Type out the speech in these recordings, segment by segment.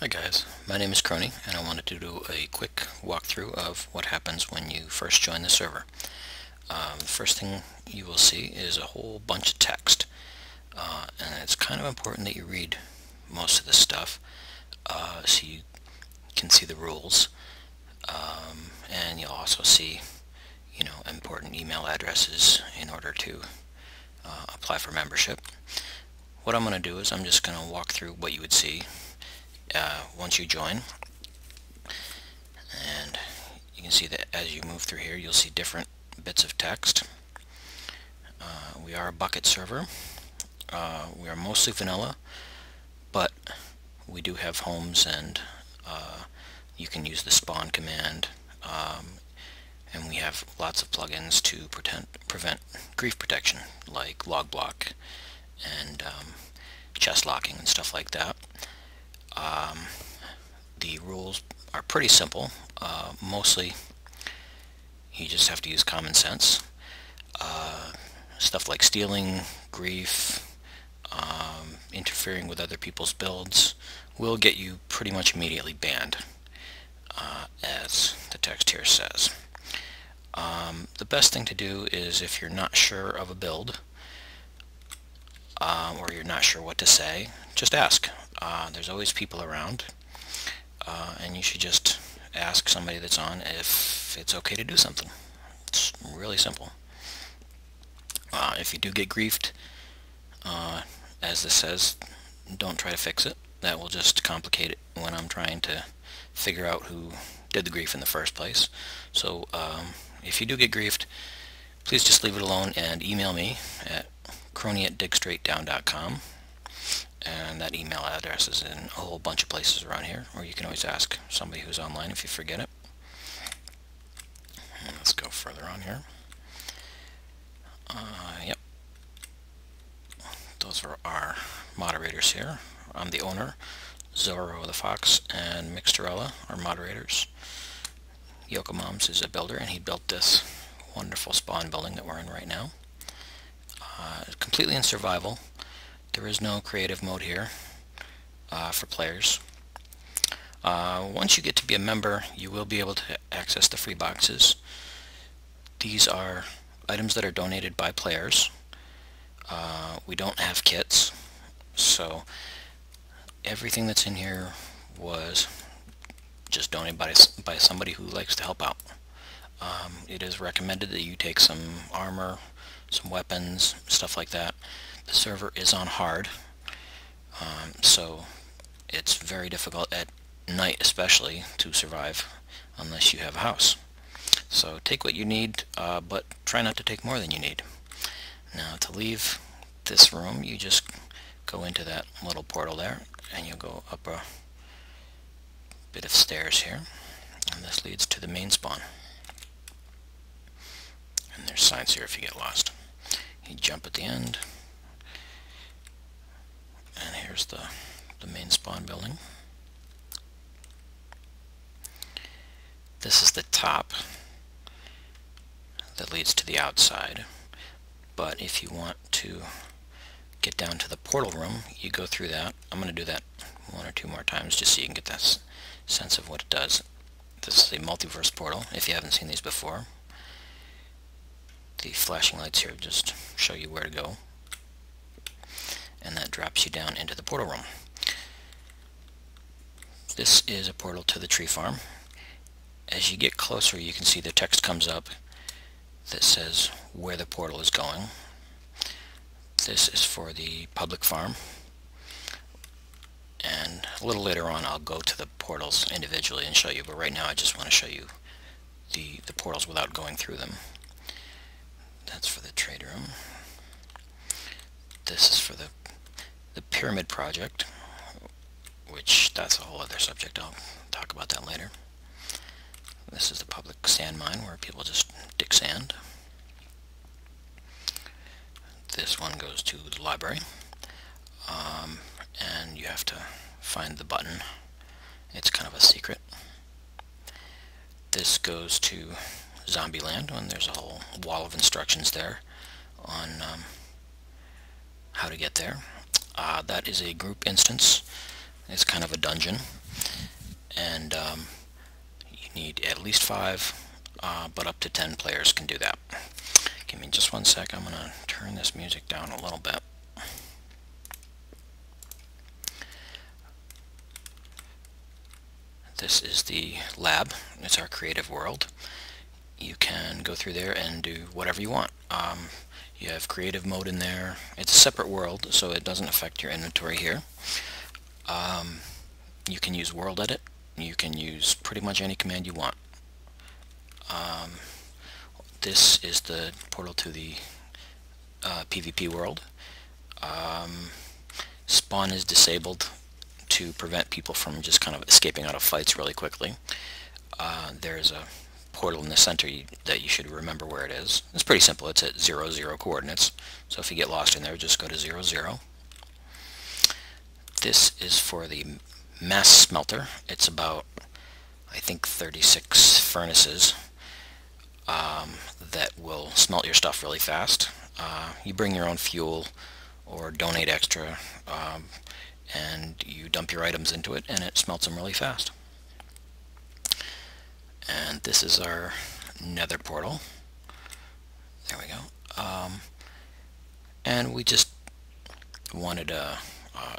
Hi guys, my name is Crony and I wanted to do a quick walkthrough of what happens when you first join the server. The first thing you will see is a whole bunch of text, and it's kind of important that you read most of this stuff so you can see the rules, and you'll also see important email addresses in order to apply for membership. What I'm going to do is I'm just going to walk through what you would see once you join, and you can see that as you move through here you'll see different bits of text. We are a bucket server. We are mostly vanilla, but we do have homes, and you can use the spawn command, and we have lots of plugins to prevent grief protection, like log block and chest locking and stuff like that. The rules are pretty simple. Mostly you just have to use common sense. Stuff like stealing, grief, interfering with other people's builds will get you pretty much immediately banned, as the text here says. The best thing to do is, if you're not sure of a build, or you're not sure what to say, just ask. There's always people around, and you should just ask somebody that's on if it's okay to do something. It's really simple. If you do get griefed, as this says, don't try to fix it. That will just complicate it when I'm trying to figure out who did the grief in the first place. So if you do get griefed, please just leave it alone and email me at crony@digstraightdown.com, and that email address is in a whole bunch of places around here, or you can always ask somebody who's online if you forget it. And let's go further on here. Yep, those are our moderators here. I'm the owner. Zorro the Fox and Mixterella are moderators. Yokomoms is a builder, and he built this wonderful spawn building that we're in right now. Completely in survival. There is no creative mode here for players. Once you get to be a member, you will be able to access the free boxes. These are items that are donated by players. We don't have kits, so everything that's in here was just donated by somebody who likes to help out. It is recommended that you take some armor, some weapons, stuff like that. The server is on hard, so it's very difficult at night especially to survive unless you have a house. So take what you need, but try not to take more than you need. Now, to leave this room, you just go into that little portal there, and you'll go up a bit of stairs here, and this leads to the main spawn. And there's signs here if you get lost. You jump at the end, and here's the main spawn building. This is the top that leads to the outside, but if you want to get down to the portal room, you go through that. I'm going to do that one or two more times just so you can get that sense of what it does. This is a multiverse portal, if you haven't seen these before. The flashing lights here just show you where to go, and that drops you down into the portal room. This is a portal to the tree farm. As you get closer, you can see the text comes up that says where the portal is going. This is for the public farm, and a little later on I'll go to the portals individually and show you, but right now I just want to show you the portals without going through them. That's for the trade room. This is for the pyramid project, which that's a whole other subject. I'll talk about that later. This is the public sand mine where people just dig sand. This one goes to the library, and you have to find the button. It's kind of a secret. This goes to Zombieland, and there's a whole wall of instructions there on how to get there. That is a group instance. It's kind of a dungeon. and you need at least 5, but up to 10 players can do that. Give me just one sec. I'm going to turn this music down a little bit. This is the lab. It's our creative world. You can go through there and do whatever you want. You have creative mode in there. It's a separate world, so it doesn't affect your inventory here. You can use world edit. You can use pretty much any command you want. This is the portal to the PvP world. Spawn is disabled to prevent people from just kind of escaping out of fights really quickly. There's a portal in the center that you should remember where it is. It's pretty simple. It's at 0, 0 coordinates. So if you get lost in there, just go to 0, 0. This is for the mass smelter. It's about, I think, 36 furnaces that will smelt your stuff really fast. You bring your own fuel or donate extra, and you dump your items into it, and it smelts them really fast. And this is our nether portal. There we go. And we just wanted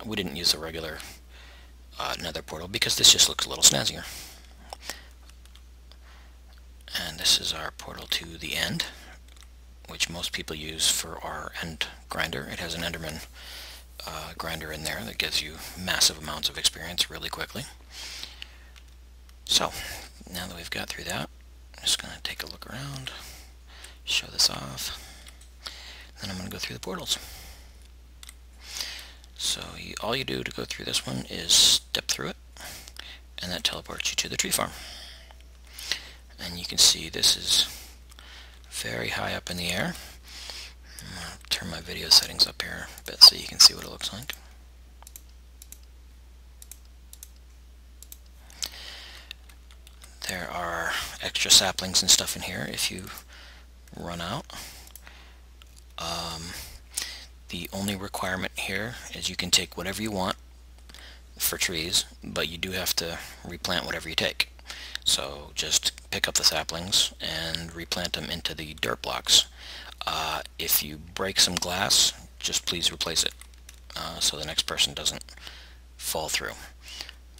we didn't use a regular nether portal because this just looks a little snazzier. And this is our portal to the end, which most people use for our end grinder. It has an Enderman grinder in there that gives you massive amounts of experience really quickly. So, now that we've got through that, I'm just going to take a look around, show this off, then I'm going to go through the portals. So all you do to go through this one is step through it, and that teleports you to the tree farm. And you can see this is very high up in the air. I'm going to turn my video settings up here a bit so you can see what it looks like. There are extra saplings and stuff in here if you run out. The only requirement here is you can take whatever you want for trees, but you do have to replant whatever you take. So just pick up the saplings and replant them into the dirt blocks. If you break some glass, just please replace it so the next person doesn't fall through.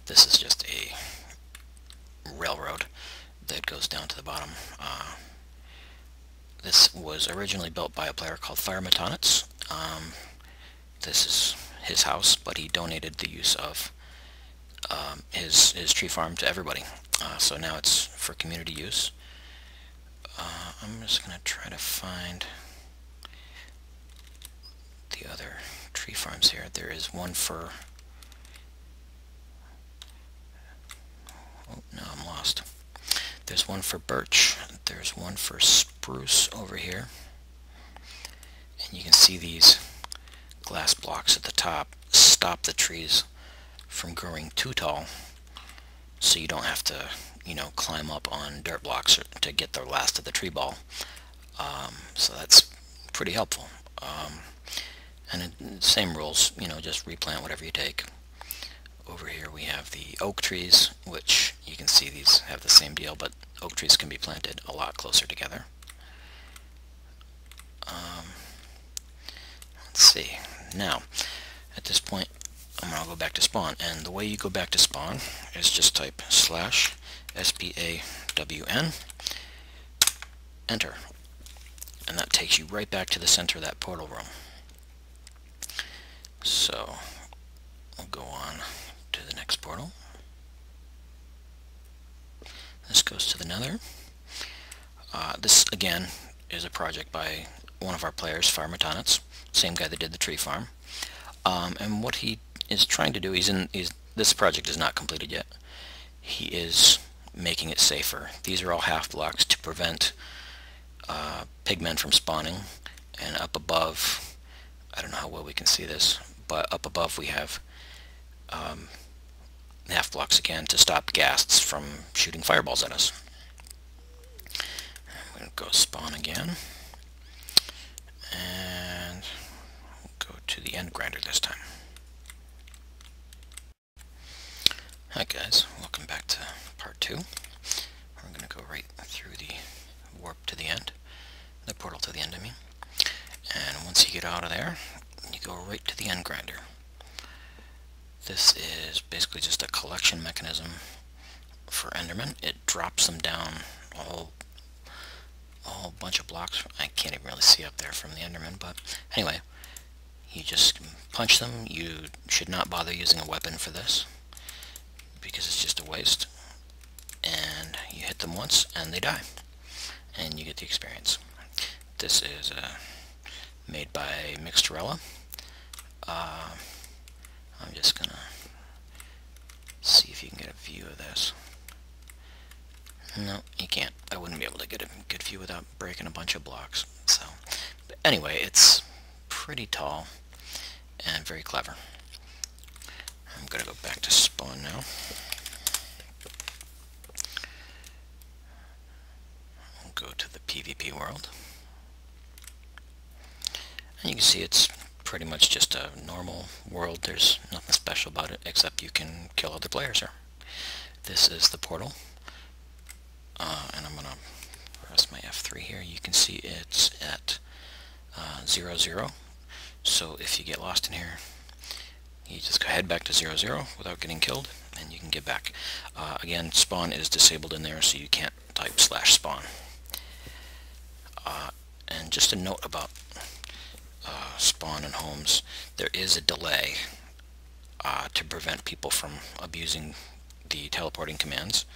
This is just a railroad that goes down to the bottom. This was originally built by a player called Firematonics. This is his house, but he donated the use of his tree farm to everybody. So now it's for community use. I'm just going to try to find the other tree farms here. There is one for... Oh, no, I'm lost. There's one for birch. There's one for spruce over here. And you can see these glass blocks at the top stop the trees from growing too tall, so you don't have to, you know, climb up on dirt blocks to get the last of the tree ball. So that's pretty helpful. And same rules, you know, just replant whatever you take. Over here we have the oak trees, which you can see these have the same deal, but oak trees can be planted a lot closer together. Let's see. Now, at this point, I'm going to go back to spawn, and the way you go back to spawn is just type /SPAWN, enter, and that takes you right back to the center of that portal room. So, we'll go on to the next portal. This goes to the nether. This, again, is a project by one of our players, Firematonics, same guy that did the tree farm. And what he is trying to do, this project is not completed yet. He is making it safer. These are all half blocks to prevent pigmen from spawning. And up above, I don't know how well we can see this, but up above we have half blocks again to stop ghasts from shooting fireballs at us. I'm going to go spawn again, and we'll go to the end grinder this time. Hi guys, welcome welcome back to part 2. We're going to go right through the warp to the end, the portal to the end, I mean. And once you get out of there, you go right to the end grinder. This is basically just a collection mechanism for Endermen. It drops them down a whole bunch of blocks. I can't even really see up there from the Enderman, but anyway, you just punch them. You should not bother using a weapon for this, because it's just a waste. And you hit them once and they die, and you get the experience. This is made by Mixterella. I'm just gonna see if you can get a view of this. No, you can't. I wouldn't be able to get a good view without breaking a bunch of blocks. So, but anyway, it's pretty tall and very clever. I'm gonna go back to spawn now. I'll go to the PvP world. And you can see it's pretty much just a normal world. There's nothing special about it, except you can kill other players here. This is the portal. And I'm going to press my F3 here. You can see it's at 0, 0. So if you get lost in here, you just go head back to 0, 0 without getting killed, and you can get back. Again, spawn is disabled in there, so you can't type /spawn. And just a note about spawn and homes, there is a delay to prevent people from abusing the teleporting commands.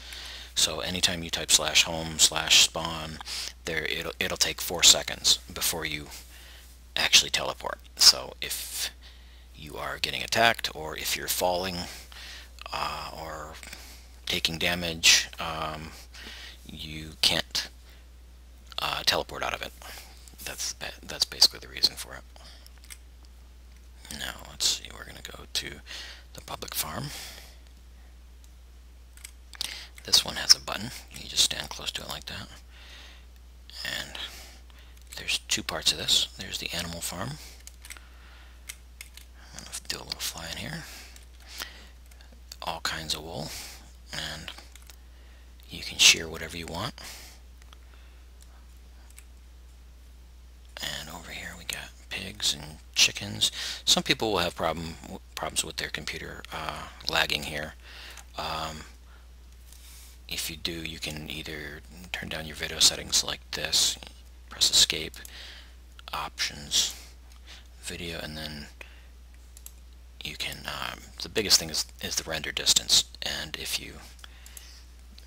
So anytime you type /home/spawn, it'll take 4 seconds before you actually teleport. So if you are getting attacked, or if you're falling or taking damage, you can't teleport out of it. That's basically the reason for it. Now let's see, we're going to go to the public farm. This one has a button. You just stand close to it like that. And there's 2 parts of this. There's the animal farm. I'm going to do a little fly in here. All kinds of wool. And you can shear whatever you want. And over here we got pigs and chickens. Some people will have problems with their computer lagging here. If you do, you can either turn down your video settings like this, press escape, options, video, and then you can, the biggest thing is the render distance, and if you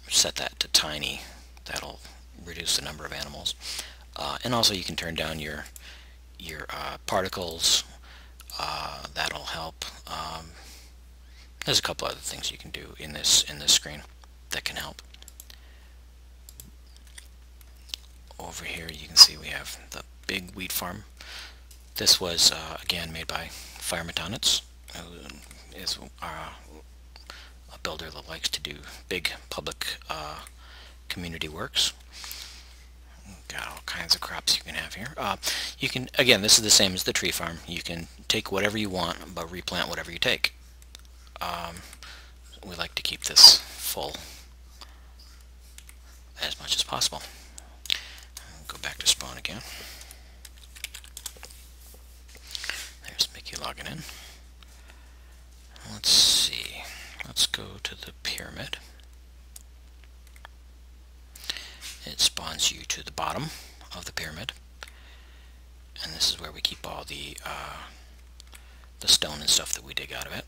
set that to tiny, that'll reduce the number of animals. And also you can turn down your particles, that'll help. There's a couple other things you can do in this screen that can help. Over here you can see we have the big wheat farm. This was again made by Firematonics, who is a builder that likes to do big public community works. Got all kinds of crops you can have here. You can, again, this is the same as the tree farm. You can take whatever you want, but replant whatever you take. We like to keep this full as much as possible. Go back to spawn again. There's Mickey logging in. Let's see. Let's go to the pyramid. It spawns you to the bottom of the pyramid, and this is where we keep all the stone and stuff that we dig out of it.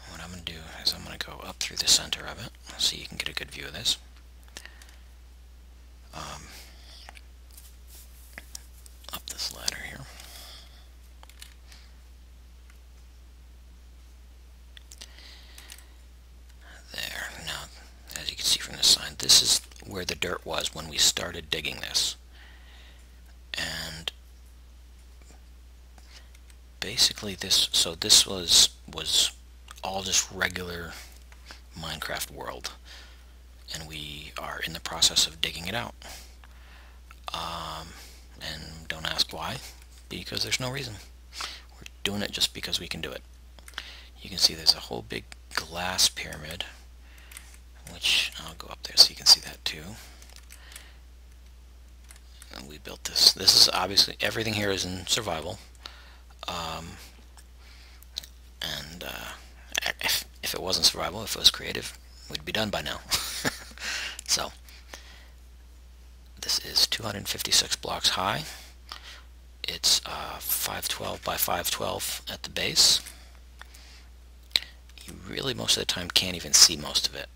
What I'm going to do is I'm going to go up through the center of it so you can get a good view of this. Up this ladder here. There. Now, as you can see from this side, this is where the dirt was when we started digging this. And basically this was all just regular Minecraft world, and we are in the process of digging it out. And don't ask why, because there's no reason. We're doing it just because we can do it. You can see there's a whole big glass pyramid which I'll go up there so you can see that too. And we built this. This is obviously, everything here is in survival. If it wasn't survival, if it was creative, we'd be done by now. So, this is 256 blocks high. It's 512 by 512 at the base. You really, most of the time, can't even see most of it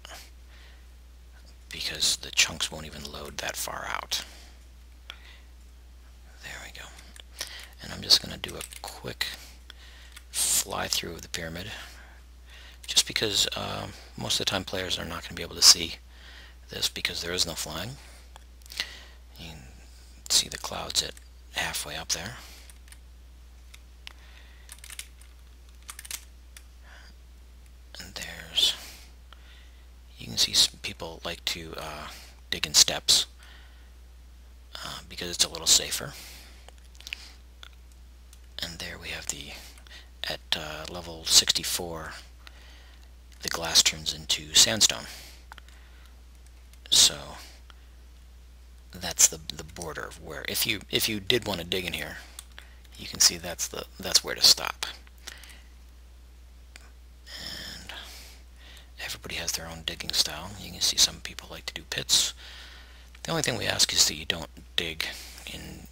because the chunks won't even load that far out. There we go. And I'm just going to do a quick fly through of the pyramid, just because most of the time players are not going to be able to see this because there is no flying. You can see the clouds at halfway up there. And there's, you can see some people like to dig in steps because it's a little safer. And there we have the, at level 64, the glass turns into sandstone. So that's the border of where, if you did want to dig in here, you can see that's where to stop. And everybody has their own digging style. You can see some people like to do pits. The only thing we ask is that you don't dig in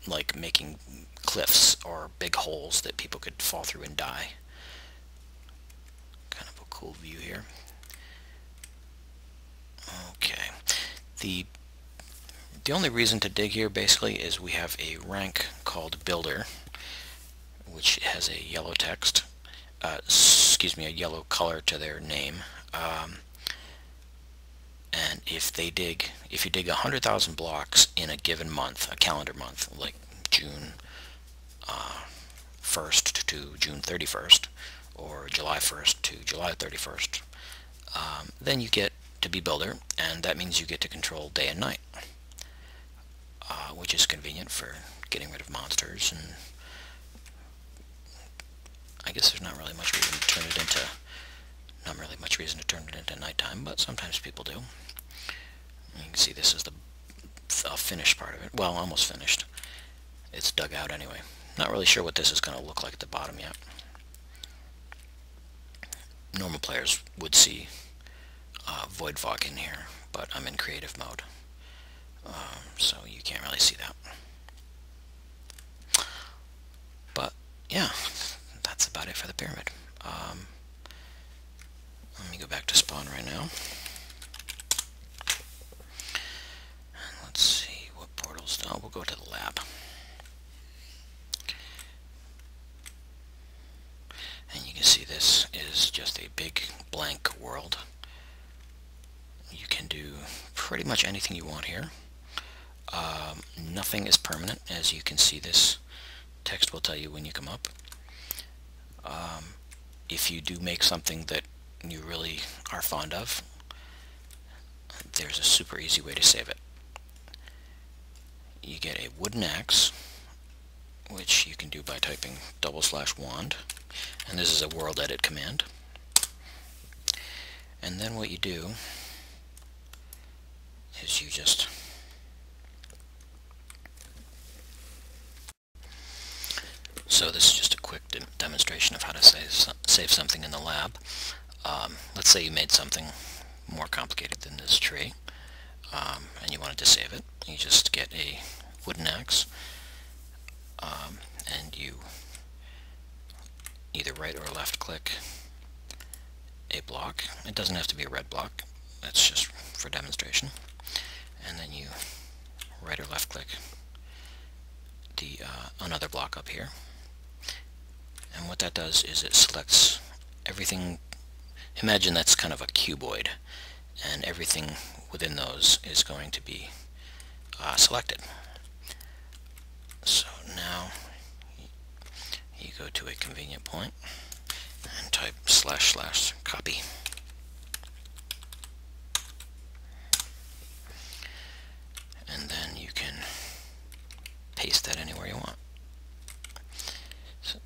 like making cliffs or big holes that people could fall through and die. Kind of a cool view here. Okay. The only reason to dig here basically is we have a rank called Builder, which has a yellow text, excuse me, a yellow color to their name. And if you dig 100,000 blocks in a given month, a calendar month, like June 1st to June 31st, or July 1st to July 31st, then you get to be Builder, and that means you get to control day and night, which is convenient for getting rid of monsters. And I guess there's not really much reason to turn it into nighttime, but sometimes people do. You can see this is the finished part of it. Well, almost finished. It's dug out anyway. Not really sure what this is going to look like at the bottom yet. Normal players would see Void Fog in here, but I'm in creative mode, so you can't really see that. But yeah, that's about it for the pyramid. Let me go back to spawn right now. And let's see what portals. Oh, we'll go to the lab. And you can see this is just a big blank world. You can do pretty much anything you want here. Nothing is permanent, as you can see. This text will tell you when you come up. If you do make something that you really are fond of, there's a super easy way to save it. You get a wooden axe, which you can do by typing /wand, and this is a world edit command. And then what you do is you just this is just a quick demonstration of how to save something in the lab. Let's say you made something more complicated than this tree, and you wanted to save it. You just get a wooden axe, and you either right or left click a block. It doesn't have to be a red block, that's just for demonstration. And then you right or left click the another block up here. And what that does is it selects everything. Imagine that's kind of a cuboid, and everything within those is going to be selected. So now you go to a convenient point and type / copy. And then you can paste that anywhere you want. So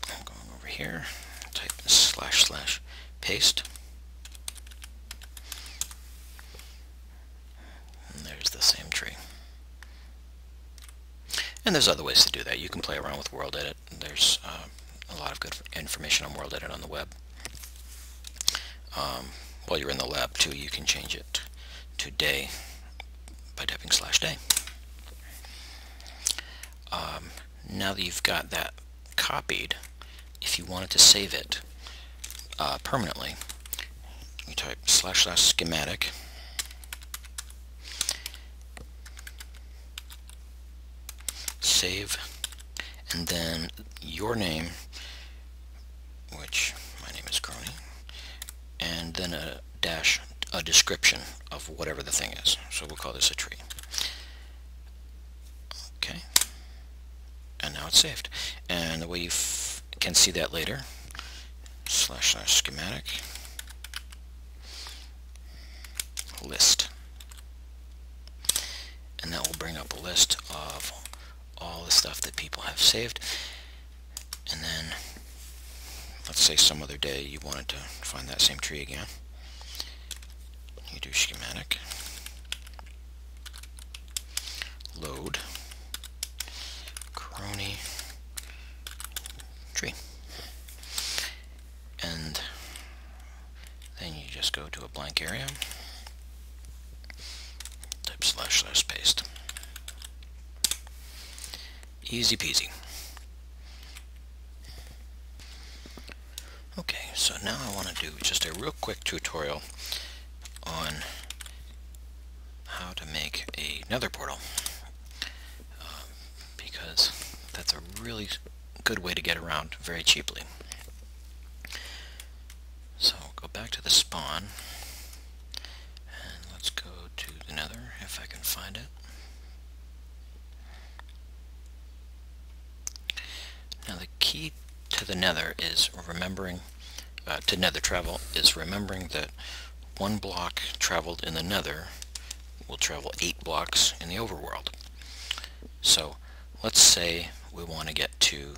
I'm going over here, type / paste, And there's other ways to do that. You can play around with World Edit. There's a lot of good information on World Edit on the web. While you're in the lab too, you can change it to day by typing /day. Now that you've got that copied, if you wanted to save it permanently, you type /schematic, save, and then your name, which my name is Crony, and then a dash, a description of whatever the thing is. So we'll call this a tree. Okay, and now it's saved. And the way you can see that later, /schematic list, and that will bring up a list of all the stuff that people have saved. And then let's say some other day you wanted to find that same tree again. You do schematic load Crony tree, and then you just go to a blank area, type /paste. Easy peasy. Okay, so now I want to do just a real quick tutorial on how to make a nether portal, because that's a really good way to get around very cheaply. So go back to the spawn, and let's go to the nether if I can find it. Now the key to the nether is remembering, to nether travel, is remembering that one block traveled in the nether will travel 8 blocks in the overworld. So let's say we want to get to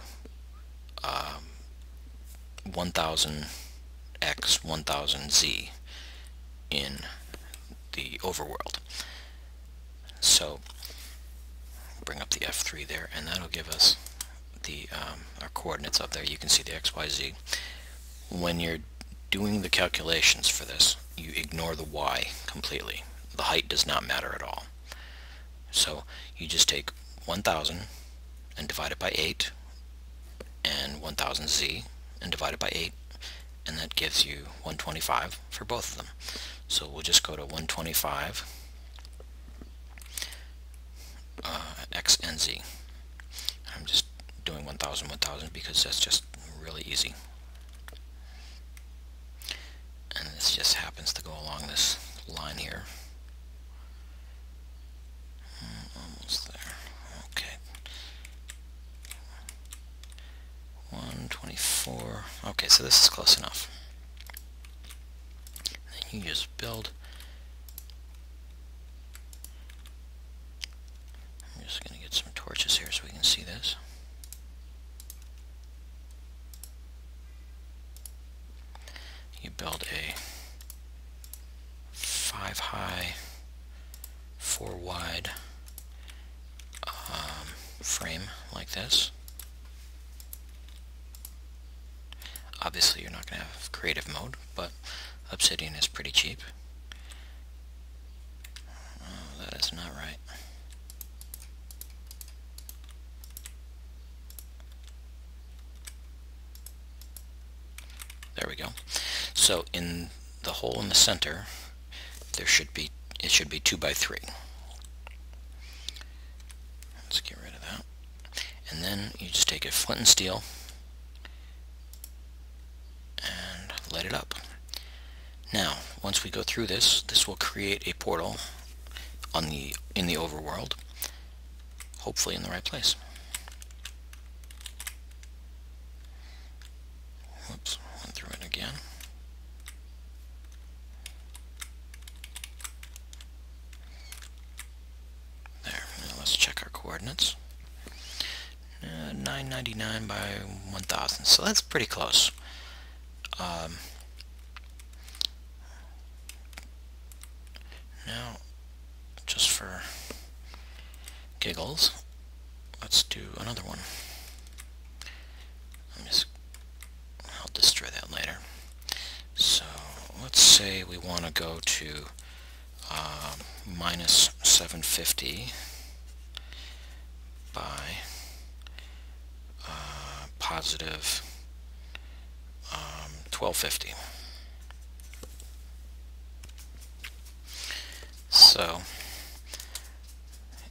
1000x 1000z in the overworld. So bring up the F3 there, and that'll give us the our coordinates up there. You can see the X, Y, Z. When you're doing the calculations for this, you ignore the Y completely. The height does not matter at all. So you just take 1000 and divide it by 8, and 1000z and divide it by 8, and that gives you 125 for both of them. So we'll just go to 125 x and z. I'm just doing 1000 because that's just really easy, and this just happens to go along this line here. Almost there. Okay, 124. Okay, so this is close enough. Then you just build. I'm just going to get some torches here so we can see this. You build a 5 high, 4 wide frame like this. Obviously you're not going to have creative mode, but obsidian is pretty cheap. Oh, that is not right. There we go. So in the hole in the center, it should be 2 by 3. Let's get rid of that. And then you just take a flint and steel and light it up. Now, once we go through this, this will create a portal on in the overworld, hopefully in the right place. Whoops, went through it again. There, now let's check our coordinates. 999 by 1000, so that's pretty close. Now, just for giggles, let's do another one. I'll destroy that later. So let's say we want to go to minus 750 by positive 1250. So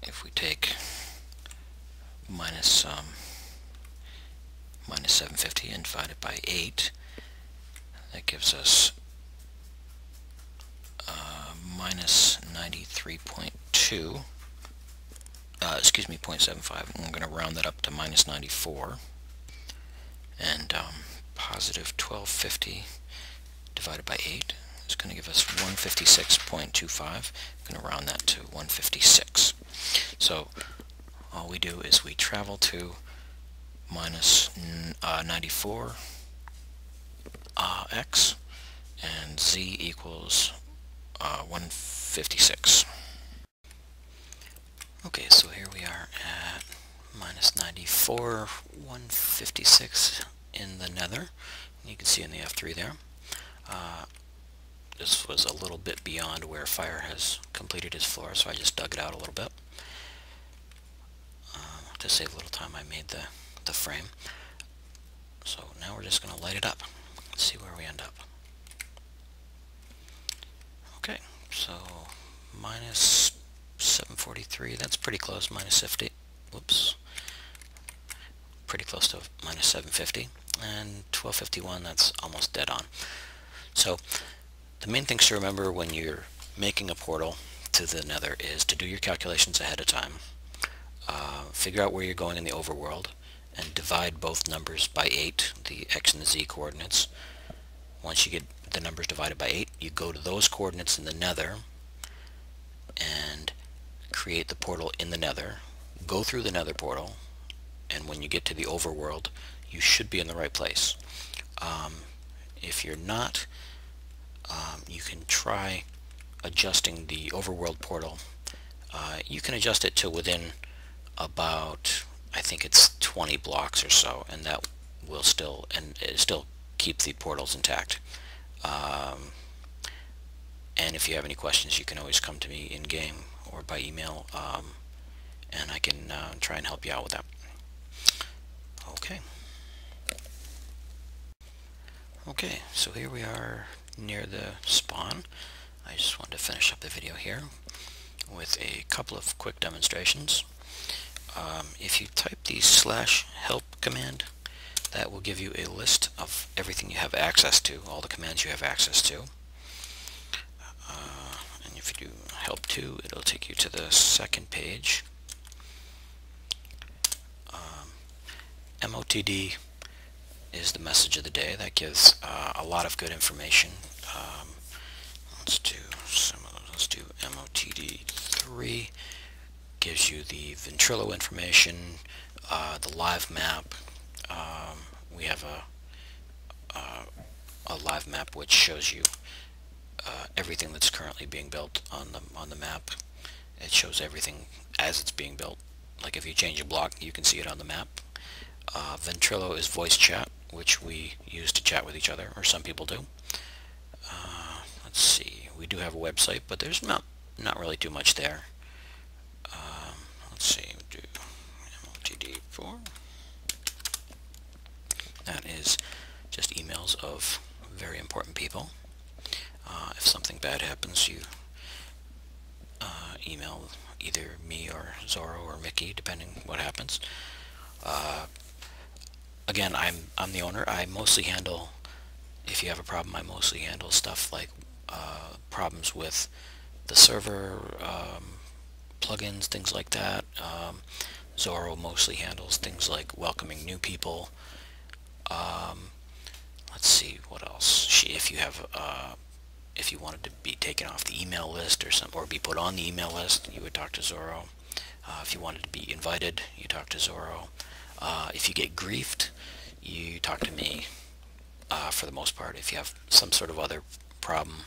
if we take minus 750 and divide it by 8, that gives us minus 93.2, excuse me, 0.75, and I'm going to round that up to minus 94, and positive 1250 divided by 8 is going to give us 156.25. I'm going to round that to 156. So all we do is we travel to minus 94 x, and z equals 156. Okay, so here we are at minus 94, 156 in the nether. You can see in the F3 there. This was a little bit beyond where Fire has completed his floor, so I just dug it out a little bit. To save a little time, I made the frame. So now we're just going to light it up. Let's see where we end up. Okay, so minus 743, that's pretty close, minus 50. Whoops. Pretty close to minus 750. And 1251, that's almost dead on. So the main things to remember when you're making a portal to the nether is to do your calculations ahead of time. Figure out where you're going in the overworld and divide both numbers by 8, the x and the z coordinates. Once you get the numbers divided by 8, you go to those coordinates in the nether and create the portal in the nether. Go through the nether portal, and when you get to the overworld, you should be in the right place. If you're not, you can try adjusting the overworld portal. You can adjust it to within about, I think it's 20 blocks or so, and that will still keep the portals intact. And if you have any questions, you can always come to me in game or by email, and I can try and help you out with that. Okay, so here we are near the spawn. I just wanted to finish up the video here with a couple of quick demonstrations. If you type the /help command, that will give you a list of everything you have access to, all the commands you have access to. And if you do help 2, it'll take you to the second page. MOTD is the message of the day. That gives a lot of good information. Let's do some of those. Let's do MOTD 3. Gives you the Ventrilo information, the live map. We have a live map which shows you everything that's currently being built on the map. It shows everything as it's being built. Like if you change a block, you can see it on the map. Ventrilo is voice chat, which we use to chat with each other, or some people do. Let's see, we do have a website, but there's not really too much there. Let's see, we do MOTD4. That is just emails of very important people. If something bad happens, you email either me or Zorro or Mickey, depending what happens. Again, I'm the owner. I mostly handle, if you have a problem, I mostly handle stuff like problems with the server, plugins, things like that. Zorro mostly handles things like welcoming new people. Let's see what else. If you wanted to be taken off the email list or be put on the email list, you would talk to Zorro. If you wanted to be invited, you talk to Zorro. If you get griefed, you talk to me. For the most part, if you have some sort of other problem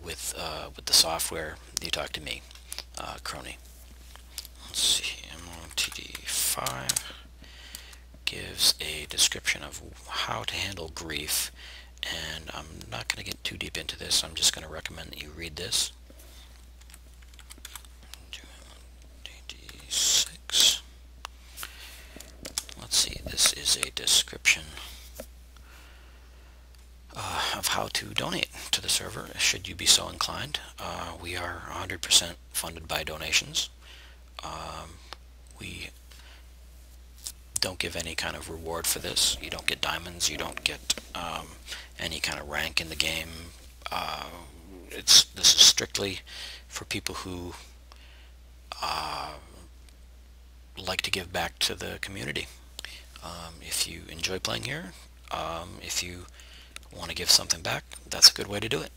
with the software, you talk to me, Crony. Let's see, MOTD 5 gives a description of how to handle grief, and I'm not going to get too deep into this. I'm just going to recommend that you read this. 286. Let's see, this is a description of how to donate to the server, should you be so inclined. We are 100% funded by donations. We don't give any kind of reward for this. You don't get diamonds, you don't get any kind of rank in the game. This is strictly for people who like to give back to the community. If you enjoy playing here, if you want to give something back, that's a good way to do it.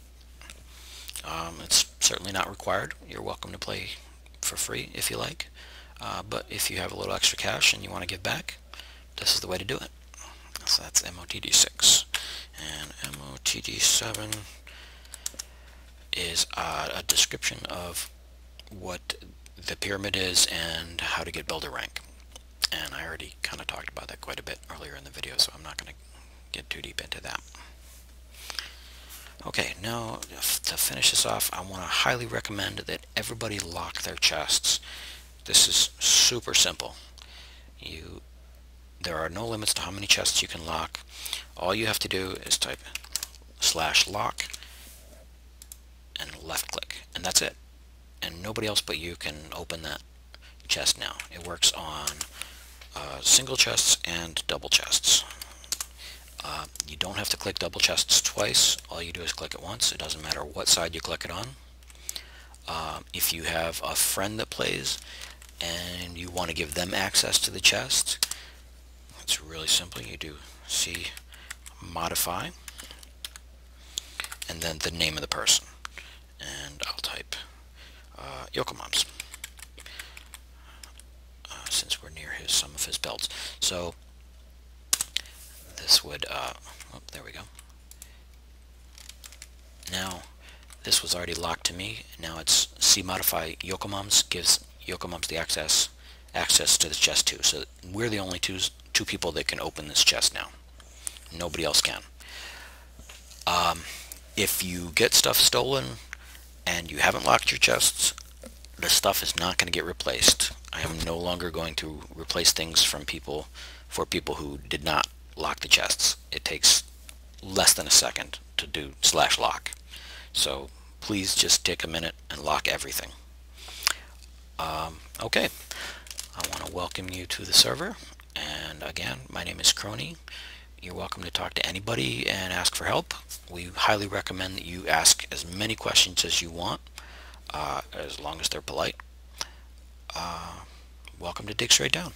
It's certainly not required. You're welcome to play for free if you like, but if you have a little extra cash and you want to give back, this is the way to do it. So that's MOTD6, and MOTD7 is a description of what the pyramid is and how to get builder rank, and I already kind of talked about that quite a bit earlier in the video, so I'm not going to get too deep into that. Okay, now to finish this off, I want to highly recommend that everybody lock their chests. This is super simple. There are no limits to how many chests you can lock. All you have to do is type /lock and left click, and that's it. And nobody else but you can open that chest now. It works on single chests and double chests. You don't have to click double chests twice. All you do is click it once. It doesn't matter what side you click it on. If you have a friend that plays and you want to give them access to the chest, it's really simple. You do C modify and then the name of the person, and I'll type Yokomoms, since we're near some of his builds. So this would, oh, there we go. Now, this was already locked to me. Now it's C modify Yokomoms, gives Yokomoms the access to this chest too. So we're the only two people that can open this chest now. Nobody else can. If you get stuff stolen and you haven't locked your chests, the stuff is not going to get replaced. I am no longer going to replace things for people who did not lock the chests. It takes less than a second to do /lock. So please just take a minute and lock everything. Okay, I want to welcome you to the server, and again, my name is Crony. You're welcome to talk to anybody and ask for help. We highly recommend that you ask as many questions as you want, as long as they're polite. Welcome to Dig Straight Down.